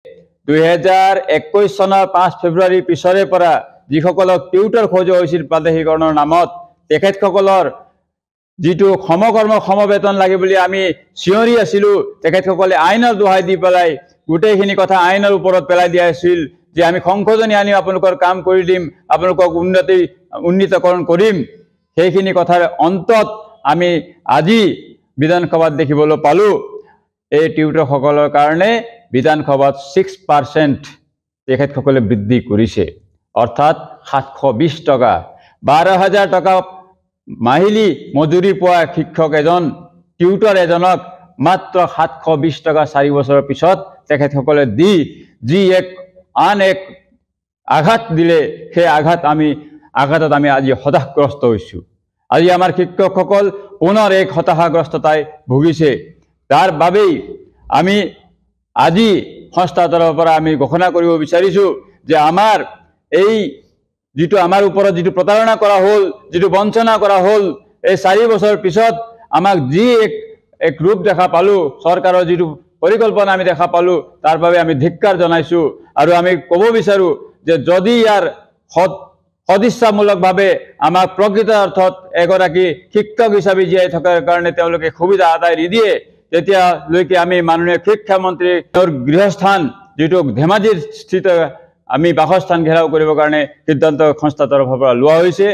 2021 চনৰ 5 ফেব্ৰুৱাৰীৰ পিছৰে পৰা যিসকলক টিউটৰ খোজা হৈছিল প্ৰাদেশিকৰণৰ নামত তেখেতসকলৰ যিটো সমকৰ্ম সমবেতন লাগে বুলি আমি চিঞৰি আছিলোঁ, তেখেতসকলে আইনৰ দোহাই দি পেলাই গোটেইখিনি কথা আইনৰ ওপৰত পেলাই দিয়া আছিল যে আমি সংশোধনী আনি আপোনালোকৰ কাম কৰি দিম, আপোনালোকক উন্নীতকৰণ কৰিম। সেইখিনি কথাৰ অন্তত আমি আজি বিধানসভাত দেখিবলৈ পালোঁ এই টিউটৰসকলৰ কাৰণে বিধানসভাত 6% তেখেতসকলে বৃদ্ধি কৰিছে, অৰ্থাৎ 720 টকা। 12,000 টকা মাহিলী মজুৰি পোৱা শিক্ষক এজন টিউটৰ এজনক মাত্ৰ 720 টকা 4 বছৰৰ পিছত তেখেতসকলে যি আন এক আঘাত দিলে, সেই আঘাতত আমি আজি হতাশাগ্ৰস্ত হৈছোঁ। আজি আমাৰ শিক্ষকসকল পুনৰ এক হতাশাগ্ৰস্ততাই ভুগিছে। তাৰ বাবেই আমি আজি সংস্থাৰ তৰফৰ পৰা আমি ঘোষণা কৰিব বিচাৰিছোঁ যে আমাৰ এই যিটো আমাৰ ওপৰত যিটো প্ৰতাৰণা কৰা হ'ল, যিটো বঞ্চনা কৰা হ'ল, এই 4 বছৰ পিছত আমাক যি এক ৰূপ দেখা পালোঁ, চৰকাৰৰ যিটো পৰিকল্পনা আমি দেখা পালোঁ, তাৰ বাবে আমি ধিক্কাৰ জনাইছোঁ। আৰু আমি ক'ব বিচাৰোঁ যে যদি ইয়াৰ সদিচ্ছামূলকভাৱে আমাক প্ৰকৃত অৰ্থত এগৰাকী শিক্ষক হিচাপে জীয়াই থকাৰ কাৰণে তেওঁলোকে সুবিধা আদায় নিদিয়ে, তেতিয়ালৈকে আমি মাননীয় শিক্ষামন্ত্ৰীৰ গৃহস্থান যিটো ধেমাজিৰ স্থিত আমি বাসস্থান ঘেৰাও কৰিবৰ কাৰণে সিদ্ধান্ত সংস্থাৰ তৰফৰ পৰা লোৱা হৈছে।